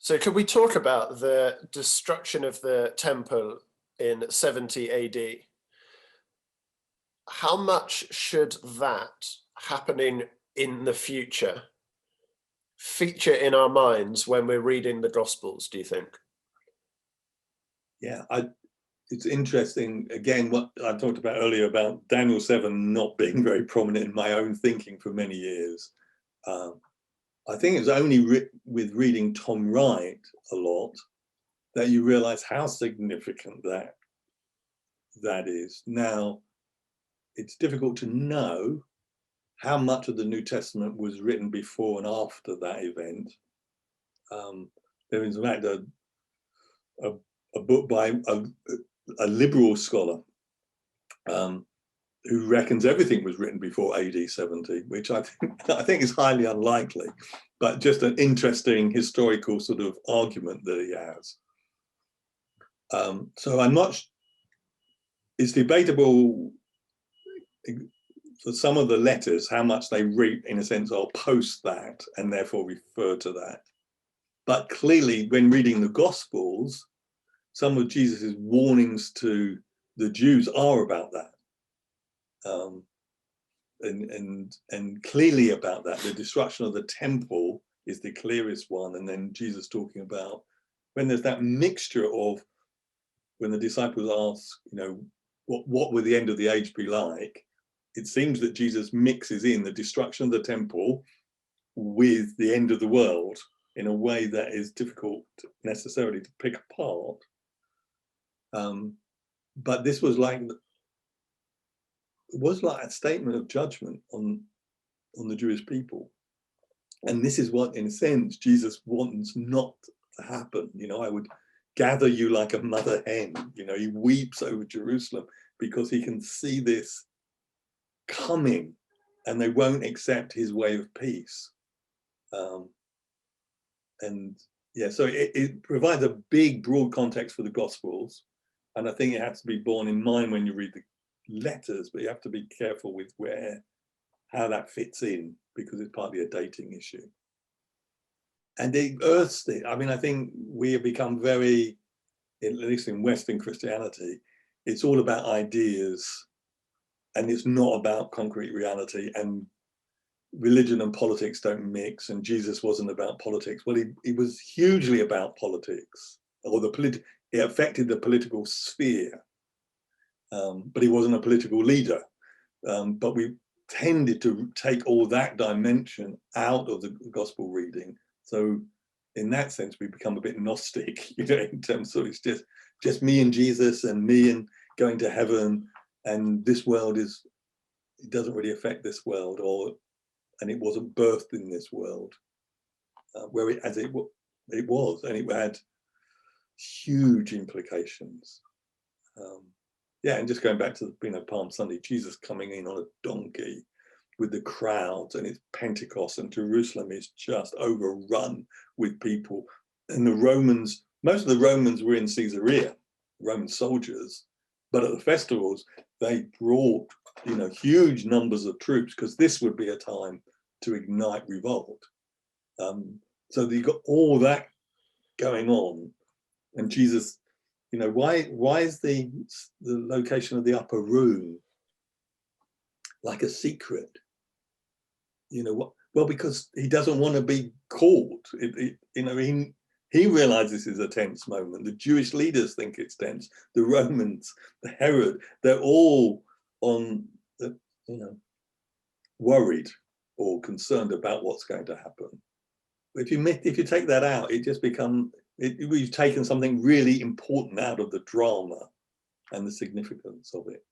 So could we talk about the destruction of the temple in 70 AD? How much should that happening in the future feature in our minds when we're reading the Gospels, do you think? Yeah, it's interesting, again, what I talked about earlier about Daniel 7 not being very prominent in my own thinking for many years. I think it was only with reading Tom Wright a lot that you realize how significant that is. Now, it's difficult to know how much of the New Testament was written before and after that event. There is, in fact, a book by a liberal scholar who reckons everything was written before AD 70, which I think is highly unlikely, but just an interesting historical sort of argument that he has. So I'm not, it's debatable for some of the letters, how much they read, in a sense, are post that and therefore refer to that. But clearly, when reading the Gospels, some of Jesus's warnings to the Jews are about that. And clearly about that. The destruction of the temple is the clearest one. And then Jesus talking about when there's that mixture of when the disciples ask, you know, what will the end of the age be like? It seems that Jesus mixes in the destruction of the temple with the end of the world in a way that is difficult necessarily to pick apart. But this was like, it was like a statement of judgment on the Jewish people. And this is what, in a sense, Jesus wants not to happen. You know, I would gather you like a mother hen. You know, he weeps over Jerusalem because he can see this coming and they won't accept his way of peace. And yeah, so it provides a big, broad context for the Gospels. And I think it has to be borne in mind when you read the letters, but you have to be careful with how that fits in, because it's partly a dating issue. And the earth thing, I mean, I think we have become very, at least in Western Christianity, it's all about ideas and it's not about concrete reality, and religion and politics don't mix, and Jesus wasn't about politics. Well, he was hugely about politics, or it affected the political sphere, but he wasn't a political leader. But we tended to take all that dimension out of the gospel reading. So in that sense, we become a bit Gnostic, you know, in terms of it's just me and Jesus and me and going to heaven, and this world it doesn't really affect this world, and it wasn't birthed in this world, where it was, and it had huge implications. Yeah, and just going back to Palm Sunday, Jesus coming in on a donkey with the crowds, and it's Pentecost, and Jerusalem is just overrun with people. And the Romans, most of the Romans were in Caesarea, Roman soldiers, but at the festivals, they brought, you know, huge numbers of troops, because this would be a time to ignite revolt. So you got all that going on, and Jesus, you know, why is the location of the upper room like a secret? You know what? Well, because he doesn't want to be caught. You know, he realizes this is a tense moment. The Jewish leaders think it's tense. The Romans, the Herod, they're all on the, you know, worried or concerned about what's going to happen. If you take that out, it just we've taken something really important out of the drama and the significance of it.